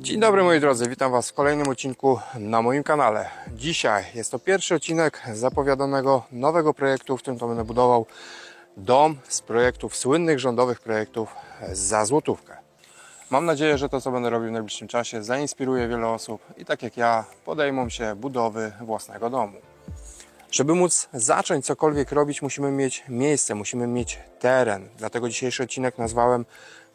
Dzień dobry moi drodzy, witam Was w kolejnym odcinku na moim kanale. Dzisiaj jest to pierwszy odcinek zapowiadanego nowego projektu, w którym to będę budował dom z projektów, słynnych rządowych projektów za złotówkę. Mam nadzieję, że to, co będę robił w najbliższym czasie, zainspiruje wiele osób i tak jak ja podejmą się budowy własnego domu. Żeby móc zacząć cokolwiek robić, musimy mieć miejsce, musimy mieć teren. Dlatego dzisiejszy odcinek nazwałem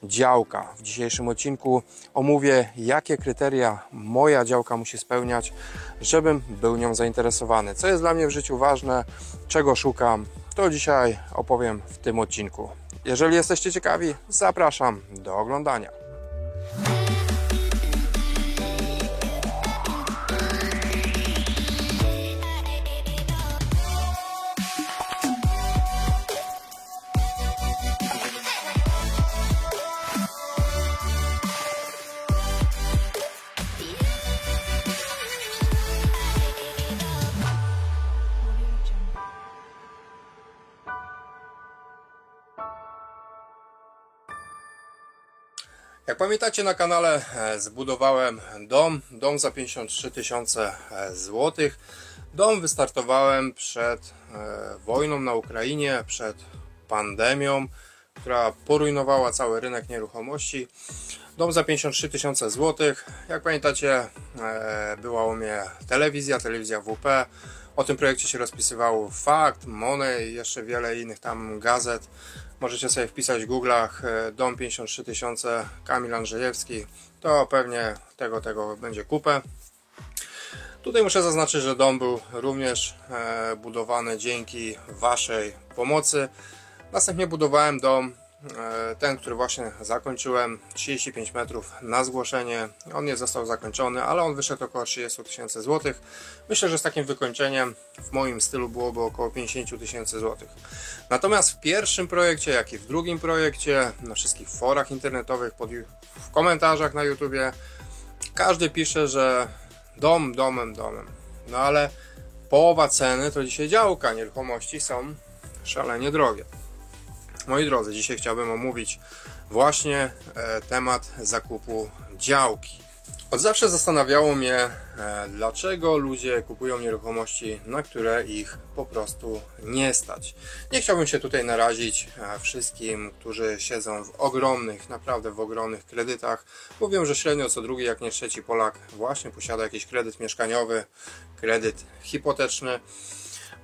działka. W dzisiejszym odcinku omówię, jakie kryteria moja działka musi spełniać, żebym był nią zainteresowany. Co jest dla mnie w życiu ważne, czego szukam, to dzisiaj opowiem w tym odcinku. Jeżeli jesteście ciekawi, zapraszam do oglądania. Jak pamiętacie, na kanale zbudowałem dom za 53 tysiące złotych. Dom wystartowałem przed wojną na Ukrainie, przed pandemią, która porujnowała cały rynek nieruchomości. Dom za 53 tysiące złotych. Jak pamiętacie, była u mnie telewizja WP. O tym projekcie się rozpisywało Fakt, Money i jeszcze wiele innych tam gazet. Możecie sobie wpisać w Google'ach dom 53 tysiące, Kamil Andrzejewski, to pewnie tego będzie kupę. Tutaj muszę zaznaczyć, że dom był również budowany dzięki Waszej pomocy. Następnie budowałem dom, ten, który właśnie zakończyłem, 35 metrów na zgłoszenie. On nie został zakończony, ale on wyszedł około 30 tysięcy złotych. Myślę, że z takim wykończeniem w moim stylu byłoby około 50 tysięcy złotych. Natomiast w pierwszym projekcie, jak i w drugim projekcie, na wszystkich forach internetowych, w komentarzach na YouTubie, każdy pisze, że domem. No ale połowa ceny to dzisiaj działka. Nieruchomości są szalenie drogie. Moi drodzy, dzisiaj chciałbym omówić właśnie temat zakupu działki. Od zawsze zastanawiało mnie, dlaczego ludzie kupują nieruchomości, na które ich po prostu nie stać. Nie chciałbym się tutaj narazić wszystkim, którzy siedzą w ogromnych, naprawdę w ogromnych kredytach. Mówią, że średnio co drugi, jak nie trzeci Polak właśnie posiada jakiś kredyt mieszkaniowy, kredyt hipoteczny.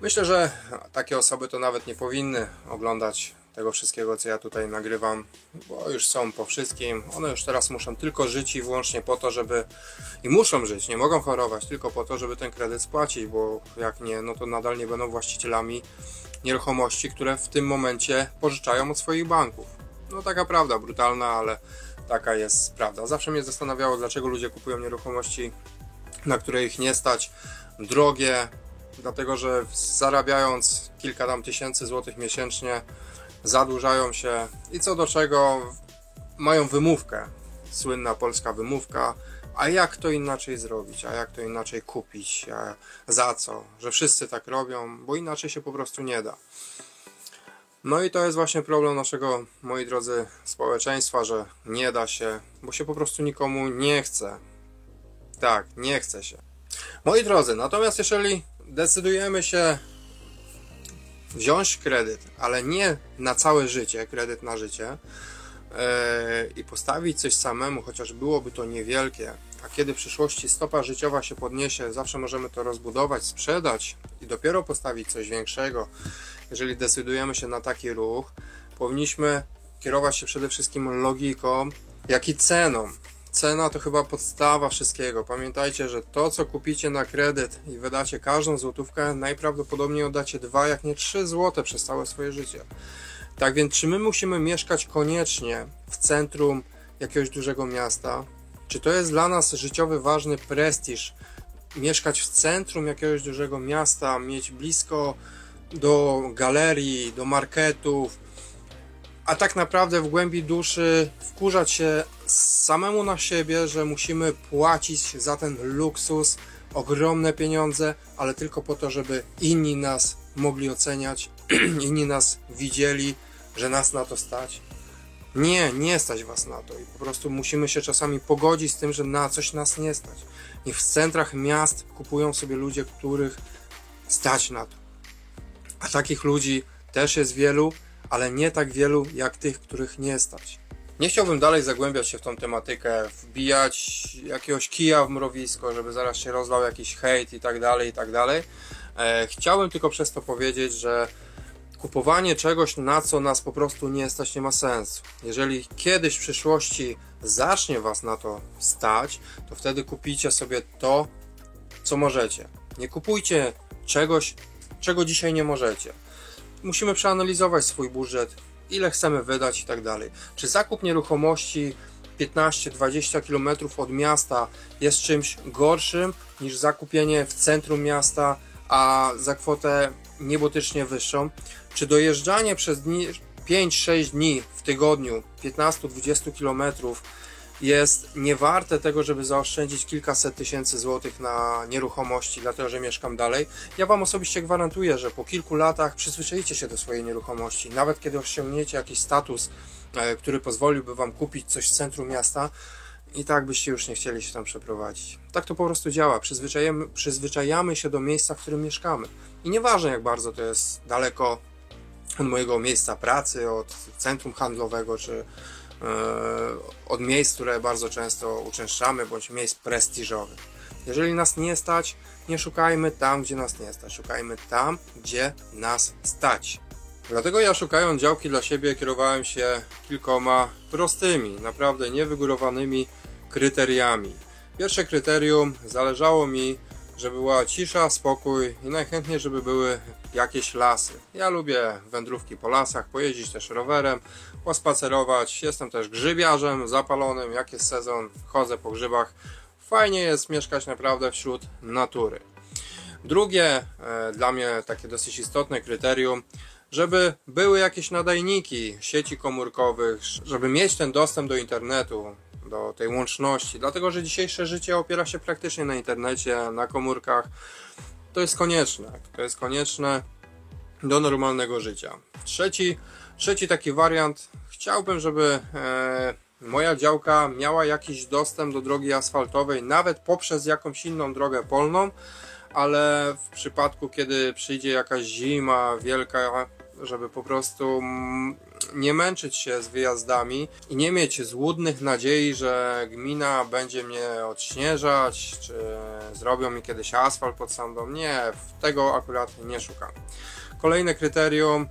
Myślę, że takie osoby to nawet nie powinny oglądać tego wszystkiego, co ja tutaj nagrywam, bo już są po wszystkim. One już teraz muszą tylko żyć i wyłącznie po to, żeby... I muszą żyć, nie mogą chorować, tylko po to, żeby ten kredyt spłacić, bo jak nie, no to nadal nie będą właścicielami nieruchomości, które w tym momencie pożyczają od swoich banków. No taka prawda, brutalna, ale taka jest prawda. Zawsze mnie zastanawiało, dlaczego ludzie kupują nieruchomości, na które ich nie stać, drogie, dlatego że zarabiając kilka tam tysięcy złotych miesięcznie, zadłużają się i co do czego mają wymówkę, słynna polska wymówka, a jak to inaczej zrobić, a jak to inaczej kupić, a za co, że wszyscy tak robią, bo inaczej się po prostu nie da. No i to jest właśnie problem naszego, moi drodzy, społeczeństwa, że nie da się, bo się po prostu nikomu nie chce. Tak, nie chce się. Moi drodzy, natomiast jeżeli decydujemy się wziąć kredyt, ale nie na całe życie, kredyt na życie i postawić coś samemu, chociaż byłoby to niewielkie, a kiedy w przyszłości stopa życiowa się podniesie, zawsze możemy to rozbudować, sprzedać i dopiero postawić coś większego. Jeżeli decydujemy się na taki ruch, powinniśmy kierować się przede wszystkim logiką, jak i ceną. Cena to chyba podstawa wszystkiego. Pamiętajcie, że to, co kupicie na kredyt i wydacie każdą złotówkę, najprawdopodobniej oddacie 2, jak nie 3 złote przez całe swoje życie. Tak więc, czy my musimy mieszkać koniecznie w centrum jakiegoś dużego miasta? Czy to jest dla nas życiowy, ważny prestiż? Mieszkać w centrum jakiegoś dużego miasta, mieć blisko do galerii, do marketów, a tak naprawdę w głębi duszy wkurzać się samemu na siebie, że musimy płacić za ten luksus ogromne pieniądze, ale tylko po to, żeby inni nas mogli oceniać, inni nas widzieli, że nas na to stać. Nie stać Was na to i po prostu musimy się czasami pogodzić z tym, że na coś nas nie stać. Niech w centrach miast kupują sobie ludzie, których stać na to. A takich ludzi też jest wielu, ale nie tak wielu jak tych, których nie stać. Nie chciałbym dalej zagłębiać się w tą tematykę, wbijać jakiegoś kija w mrowisko, żeby zaraz się rozlał jakiś hejt i tak dalej, i tak dalej. Chciałbym tylko przez to powiedzieć, że kupowanie czegoś, na co nas po prostu nie stać, nie ma sensu. Jeżeli kiedyś w przyszłości zacznie Was na to stać, to wtedy kupicie sobie to, co możecie. Nie kupujcie czegoś, czego dzisiaj nie możecie. Musimy przeanalizować swój budżet, ile chcemy wydać i tak dalej. Czy zakup nieruchomości 15-20 km od miasta jest czymś gorszym niż zakupienie w centrum miasta, a za kwotę niebotycznie wyższą? Czy dojeżdżanie przez 5-6 dni w tygodniu 15-20 km jest niewarte tego, żeby zaoszczędzić kilkaset tysięcy złotych na nieruchomości, dlatego że mieszkam dalej? Ja Wam osobiście gwarantuję, że po kilku latach przyzwyczajicie się do swojej nieruchomości. Nawet kiedy osiągniecie jakiś status, który pozwoliłby Wam kupić coś w centrum miasta, i tak byście już nie chcieli się tam przeprowadzić. Tak to po prostu działa. Przyzwyczajamy się do miejsca, w którym mieszkamy. I nieważne, jak bardzo to jest daleko od mojego miejsca pracy, od centrum handlowego, czy od miejsc, które bardzo często uczęszczamy, bądź miejsc prestiżowych. Jeżeli nas nie stać, nie szukajmy tam, gdzie nas nie stać. Szukajmy tam, gdzie nas stać. Dlatego ja, szukając działki dla siebie, kierowałem się kilkoma prostymi, naprawdę niewygórowanymi kryteriami. Pierwsze kryterium: zależało mi, żeby była cisza, spokój i najchętniej, żeby były jakieś lasy. Ja lubię wędrówki po lasach, pojeździć też rowerem, pospacerować. Jestem też grzybiarzem zapalonym, jak jest sezon, chodzę po grzybach. Fajnie jest mieszkać naprawdę wśród natury. Drugie, dla mnie takie dosyć istotne kryterium: żeby były jakieś nadajniki sieci komórkowych, żeby mieć ten dostęp do internetu, do tej łączności, dlatego że dzisiejsze życie opiera się praktycznie na internecie, na komórkach. To jest konieczne do normalnego życia. Trzeci taki wariant: chciałbym, żeby moja działka miała jakiś dostęp do drogi asfaltowej, nawet poprzez jakąś inną drogę polną, ale w przypadku, kiedy przyjdzie jakaś zima wielka, żeby po prostu nie męczyć się z wyjazdami i nie mieć złudnych nadziei, że gmina będzie mnie odśnieżać, czy zrobią mi kiedyś asfalt pod sam dom. Nie, tego akurat nie szukam. Kolejne kryterium: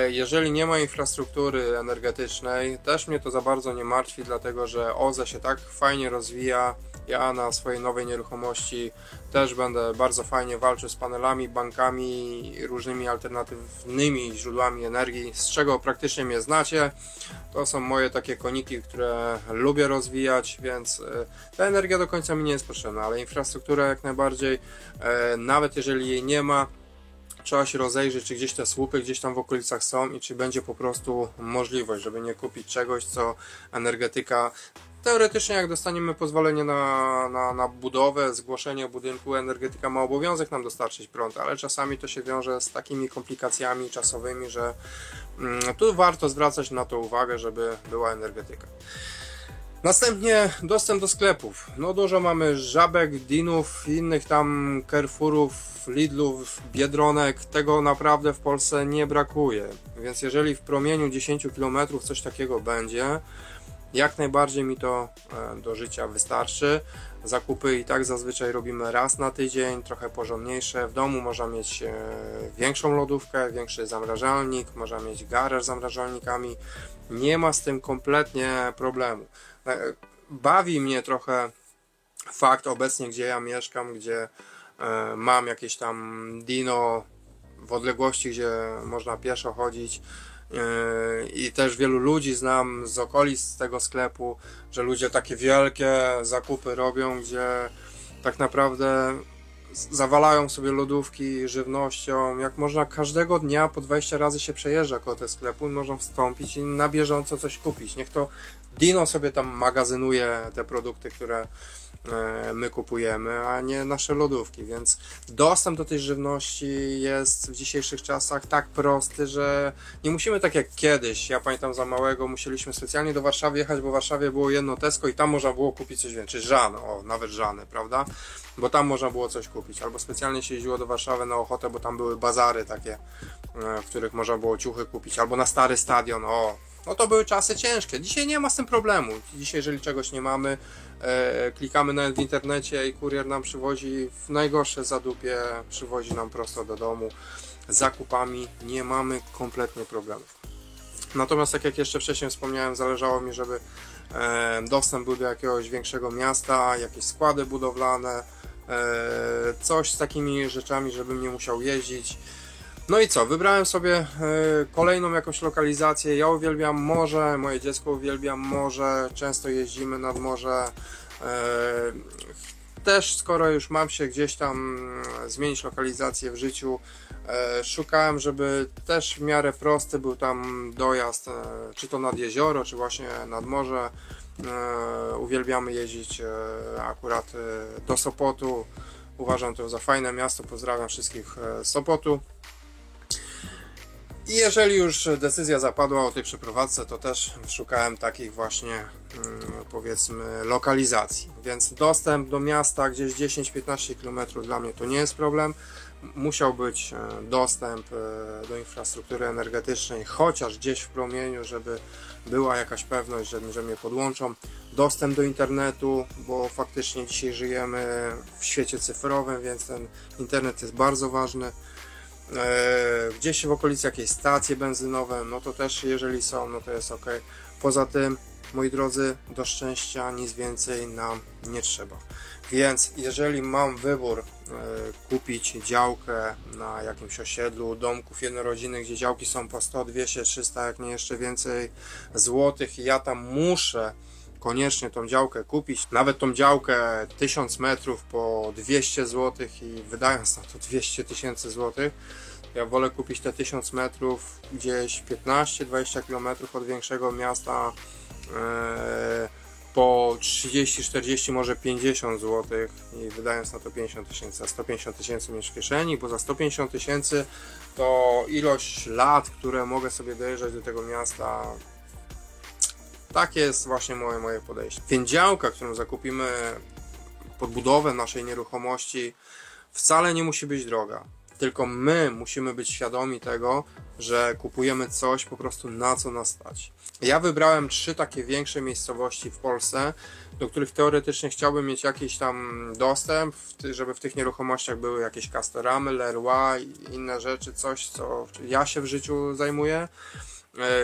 jeżeli nie ma infrastruktury energetycznej, też mnie to za bardzo nie martwi, dlatego że OZE się tak fajnie rozwija. Ja na swojej nowej nieruchomości też będę bardzo fajnie walczył z panelami, bankami i różnymi alternatywnymi źródłami energii, z czego praktycznie mnie znacie. To są moje takie koniki, które lubię rozwijać, więc ta energia do końca mi nie jest potrzebna, ale infrastruktura jak najbardziej. Nawet jeżeli jej nie ma, trzeba się rozejrzeć, czy gdzieś te słupy gdzieś tam w okolicach są i czy będzie po prostu możliwość, żeby nie kupić czegoś, co energetyka... Teoretycznie, jak dostaniemy pozwolenie na budowę, zgłoszenie budynku, energetyka ma obowiązek nam dostarczyć prąd, ale czasami to się wiąże z takimi komplikacjami czasowymi, że tu warto zwracać na to uwagę, żeby była energetyka. Następnie dostęp do sklepów. No dużo mamy Żabek, Dinów, innych tam Carrefourów, Lidlów, Biedronek. Tego naprawdę w Polsce nie brakuje. Więc jeżeli w promieniu 10 km coś takiego będzie, jak najbardziej mi to do życia wystarczy. Zakupy i tak zazwyczaj robimy raz na tydzień, trochę porządniejsze. W domu można mieć większą lodówkę, większy zamrażalnik, można mieć garaż z zamrażalnikami. Nie ma z tym kompletnie problemu. Bawi mnie trochę fakt obecnie, gdzie ja mieszkam, gdzie mam jakieś tam Dino w odległości, gdzie można pieszo chodzić. I też wielu ludzi znam z okolic tego sklepu, że ludzie takie wielkie zakupy robią, gdzie tak naprawdę zawalają sobie lodówki żywnością. Jak można każdego dnia po 20 razy się przejeżdża koło tego sklepu i można wstąpić i na bieżąco coś kupić. Niech to Dino sobie tam magazynuje te produkty, które my kupujemy, a nie nasze lodówki, więc dostęp do tej żywności jest w dzisiejszych czasach tak prosty, że nie musimy tak jak kiedyś. Ja pamiętam, za małego musieliśmy specjalnie do Warszawy jechać, bo w Warszawie było jedno Tesco i tam można było kupić coś więcej, Żan, nawet Żany, prawda? Bo tam można było coś kupić, albo specjalnie się jeździło do Warszawy na ochotę, bo tam były bazary takie, w których można było ciuchy kupić, albo na stary stadion, no to były czasy ciężkie. Dzisiaj nie ma z tym problemu. Dzisiaj, jeżeli czegoś nie mamy, klikamy nawet w internecie i kurier nam przywozi w najgorsze zadupie, przywozi nam prosto do domu. Z zakupami nie mamy kompletnie problemów. Natomiast, tak jak jeszcze wcześniej wspomniałem, zależało mi, żeby dostęp był do jakiegoś większego miasta, jakieś składy budowlane, coś z takimi rzeczami, żebym nie musiał jeździć. No i co, wybrałem sobie kolejną jakąś lokalizację. Ja uwielbiam morze, moje dziecko uwielbia morze, często jeździmy nad morze. Też skoro już mam się gdzieś tam zmienić lokalizację w życiu, szukałem, żeby też w miarę prosty był tam dojazd, czy to nad jezioro, czy właśnie nad morze. Uwielbiamy jeździć akurat do Sopotu. Uważam to za fajne miasto, pozdrawiam wszystkich z Sopotu. I jeżeli już decyzja zapadła o tej przeprowadzce, to też szukałem takich właśnie, powiedzmy, lokalizacji. Więc dostęp do miasta gdzieś 10-15 km dla mnie to nie jest problem. Musiał być dostęp do infrastruktury energetycznej, chociaż gdzieś w promieniu, żeby była jakaś pewność, że mnie podłączą. Dostęp do internetu, bo faktycznie dzisiaj żyjemy w świecie cyfrowym, więc ten internet jest bardzo ważny. Gdzieś w okolicy jakieś stacje benzynowe, no to też jeżeli są, no to jest ok. Poza tym, moi drodzy, do szczęścia nic więcej nam nie trzeba. Więc jeżeli mam wybór kupić działkę na jakimś osiedlu domków jednorodzinnych, gdzie działki są po 100, 200, 300, jak nie jeszcze więcej złotych, i ja tam muszę koniecznie tą działkę kupić, nawet tą działkę 1000 metrów po 200 zł i wydając na to 200 000 złotych, ja wolę kupić te 1000 metrów gdzieś 15-20 km od większego miasta po 30, 40, może 50 zł i wydając na to 50 000, a 150 000 mieć w kieszeni, bo za 150 000 to ilość lat, które mogę sobie dojeżdżać do tego miasta. Takie jest właśnie moje podejście. Więc działka, którą zakupimy pod budowę naszej nieruchomości, wcale nie musi być droga. Tylko my musimy być świadomi tego, że kupujemy coś po prostu, na co nas stać. Ja wybrałem 3 takie większe miejscowości w Polsce, do których teoretycznie chciałbym mieć jakiś tam dostęp, żeby w tych nieruchomościach były jakieś Castoramy, Leroy i inne rzeczy, coś, co ja się w życiu zajmuję.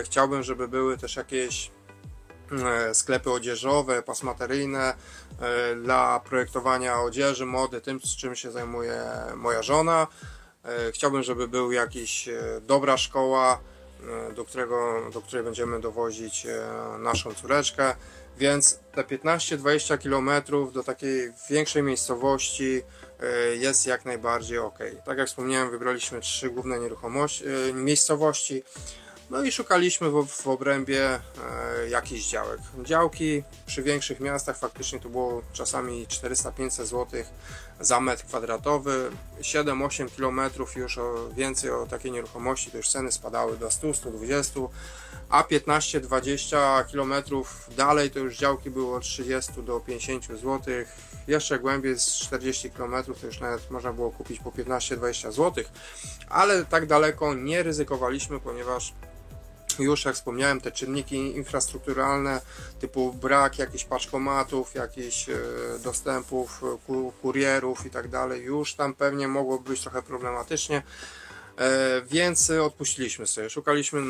Chciałbym, żeby były też jakieś sklepy odzieżowe, pasmateryjne dla projektowania odzieży, mody, tym, z czym się zajmuje moja żona. Chciałbym, żeby był jakiś dobra szkoła, do której będziemy dowozić naszą córeczkę, więc te 15-20 km do takiej większej miejscowości jest jak najbardziej ok. Tak jak wspomniałem, wybraliśmy 3 główne miejscowości. No i szukaliśmy w obrębie jakichś działek. Działki przy większych miastach faktycznie to było czasami 400-500 zł za metr kwadratowy. 7-8 km już więcej o takiej nieruchomości to już ceny spadały do 100-120, a 15-20 km dalej to już działki było od 30 do 50 zł. Jeszcze głębiej z 40 km to już nawet można było kupić po 15-20 zł, ale tak daleko nie ryzykowaliśmy, ponieważ już jak wspomniałem, te czynniki infrastrukturalne typu brak jakichś paczkomatów, jakichś dostępów, kurierów i tak dalej, już tam pewnie mogłoby być trochę problematycznie, więc odpuściliśmy sobie. Szukaliśmy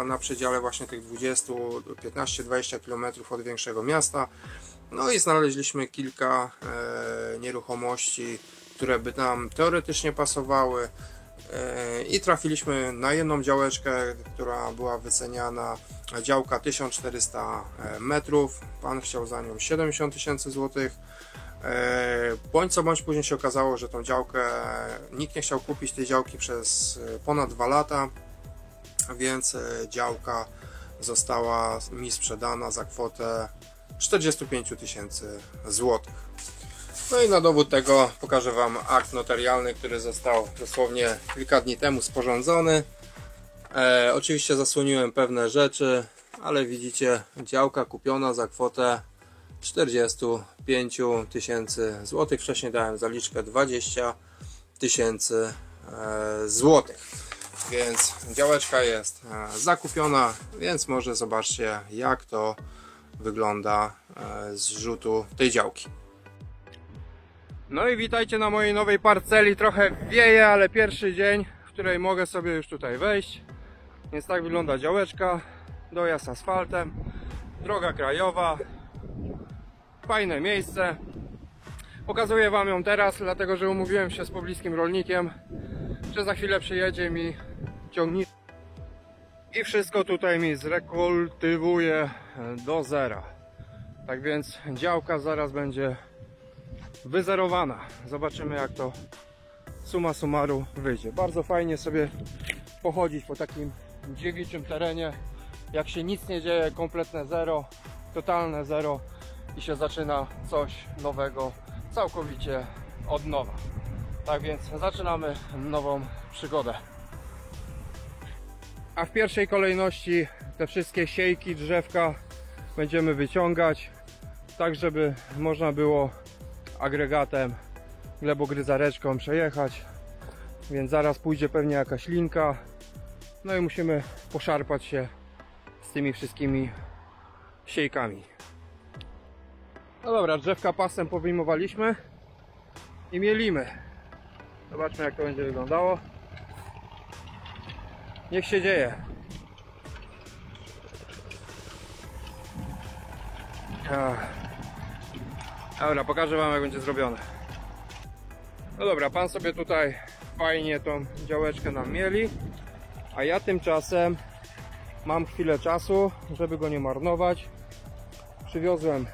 na przedziale właśnie tych 20, 15-20 km od większego miasta. No i znaleźliśmy kilka nieruchomości, które by nam teoretycznie pasowały. I trafiliśmy na jedną działeczkę, która była wyceniana, działka 1400 metrów, pan chciał za nią 70 000 złotych. Bądź co bądź później się okazało, że tą działkę, nikt nie chciał kupić tej działki przez ponad 2 lata, więc działka została mi sprzedana za kwotę 45 000 złotych. No i na dowód tego pokażę Wam akt notarialny, który został dosłownie kilka dni temu sporządzony. Oczywiście zasłoniłem pewne rzeczy, ale widzicie, działka kupiona za kwotę 45 000 złotych. Wcześniej dałem zaliczkę 20 000 złotych. Więc działeczka jest zakupiona, więc może zobaczcie, jak to wygląda z rzutu tej działki. No i witajcie na mojej nowej parceli. Trochę wieje, ale pierwszy dzień, w której mogę sobie już tutaj wejść. Więc tak wygląda działeczka. Dojazd asfaltem, droga krajowa, fajne miejsce. Pokazuję Wam ją teraz, dlatego że umówiłem się z pobliskim rolnikiem, że za chwilę przyjedzie mi ciągnik i wszystko tutaj mi zrekultywuje do zera. Tak więc działka zaraz będzie wyzerowana. Zobaczymy, jak to summa summarum wyjdzie. Bardzo fajnie sobie pochodzić po takim dziewiczym terenie, jak się nic nie dzieje, kompletne zero, totalne zero i się zaczyna coś nowego całkowicie od nowa. Tak więc zaczynamy nową przygodę. A w pierwszej kolejności te wszystkie siejki, drzewka będziemy wyciągać, tak żeby można było agregatem, glebogryzareczką przejechać. Więc zaraz pójdzie pewnie jakaś linka. No i musimy poszarpać się z tymi wszystkimi siejkami. No dobra, drzewka pasem powyjmowaliśmy i mielimy. Zobaczmy, jak to będzie wyglądało. Niech się dzieje. Dobra, pokażę Wam, jak będzie zrobione. No dobra, pan sobie tutaj fajnie tą działeczkę nam mieli, a ja tymczasem mam chwilę czasu, żeby go nie marnować. Przywiozłem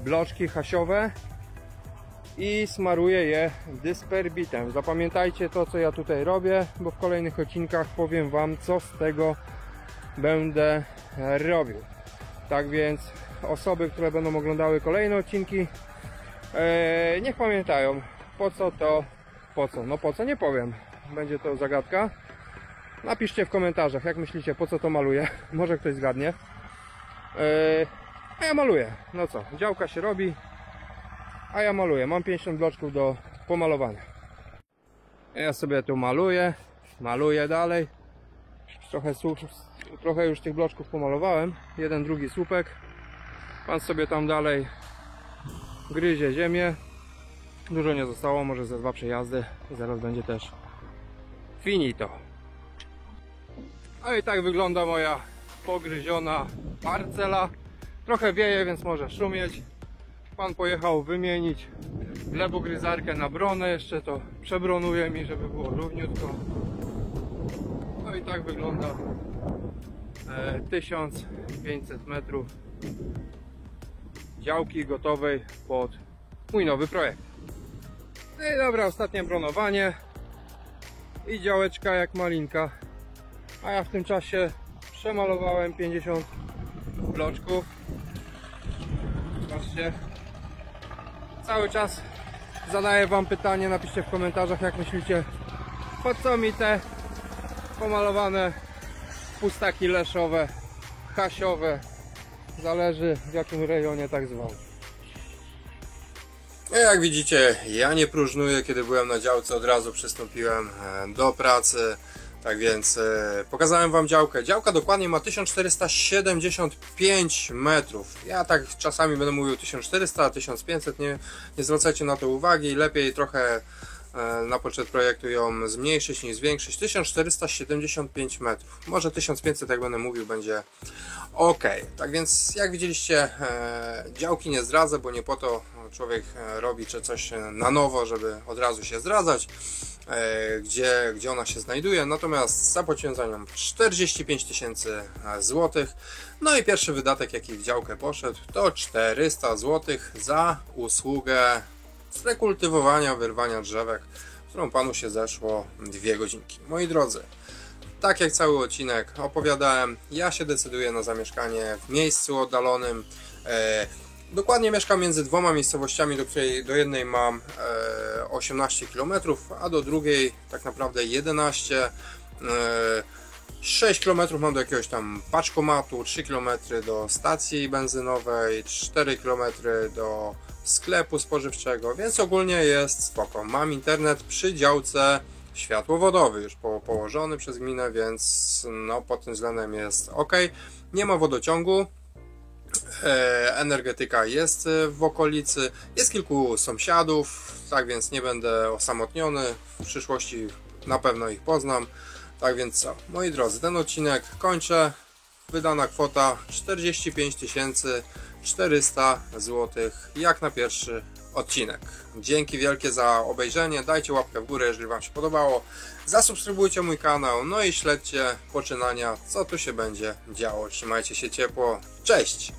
bloczki hasiowe i smaruję je dysperbitem. Zapamiętajcie to, co ja tutaj robię, bo w kolejnych odcinkach powiem Wam, co z tego będę robił. Tak więc osoby, które będą oglądały kolejne odcinki, niech pamiętają, po co to, po co. No po co, nie powiem, będzie to zagadka. Napiszcie w komentarzach, jak myślicie, po co to maluję. Może ktoś zgadnie. A ja maluję. No co, działka się robi, a ja maluję. Mam 50 bloczków do pomalowania. Ja sobie tu maluję dalej. Trochę już tych bloczków pomalowałem. Jeden, drugi słupek. Pan sobie tam dalej gryzie ziemię. Dużo nie zostało, może ze 2 przejazdy. Zaraz będzie też finito. No i tak wygląda moja pogryziona parcela. Trochę wieje, więc może szumieć. Pan pojechał wymienić glebogryzarkę na bronę. Jeszcze to przebronuje mi, żeby było równiutko. No i tak wygląda 1500 metrów działki gotowej pod mój nowy projekt. No i dobra, ostatnie bronowanie i działeczka jak malinka. A ja w tym czasie przemalowałem 50 bloczków. Zobaczcie. Cały czas zadaję Wam pytanie, napiszcie w komentarzach, jak myślicie, po co mi te pomalowane pustaki leszowe, hasiowe. Zależy, w jakim rejonie tak zwał. Jak widzicie, ja nie próżnuję. Kiedy byłem na działce, od razu przystąpiłem do pracy. Tak więc pokazałem Wam działkę. Działka dokładnie ma 1475 metrów. Ja tak czasami będę mówił 1400, 1500, nie zwracajcie na to uwagi. Lepiej trochę na poczet projektu ją zmniejszyć niż zwiększyć. 1475 metrów. Może 1500, jak będę mówił, będzie ok. Tak więc jak widzieliście, działki nie zdradzę, bo nie po to człowiek robi czy coś na nowo, żeby od razu się zdradzać, gdzie ona się znajduje. Natomiast zapłaciłem za nią 45 000 złotych. No i pierwszy wydatek, jaki w działkę poszedł, to 400 zł za usługę zrekultywowania, wyrwania drzewek, którą panu się zeszło 2 godzinki. Moi drodzy, tak jak cały odcinek opowiadałem, ja się decyduję na zamieszkanie w miejscu oddalonym. Dokładnie mieszkam między dwoma miejscowościami, do jednej mam 18 km, a do drugiej tak naprawdę 11. 6 km mam do jakiegoś tam paczkomatu, 3 km do stacji benzynowej, 4 km do sklepu spożywczego, więc ogólnie jest spoko. Mam internet przy działce światłowodowy już położony przez gminę, więc no pod tym względem jest ok. Nie ma wodociągu. Energetyka jest w okolicy, jest kilku sąsiadów, tak więc nie będę osamotniony, w przyszłości na pewno ich poznam. Tak więc co, moi drodzy, ten odcinek kończę. Wydana kwota 45 400 zł jak na pierwszy odcinek. Dzięki wielkie za obejrzenie, dajcie łapkę w górę, jeżeli Wam się podobało, zasubskrybujcie mój kanał, no i śledźcie poczynania, co tu się będzie działo. Trzymajcie się ciepło, cześć!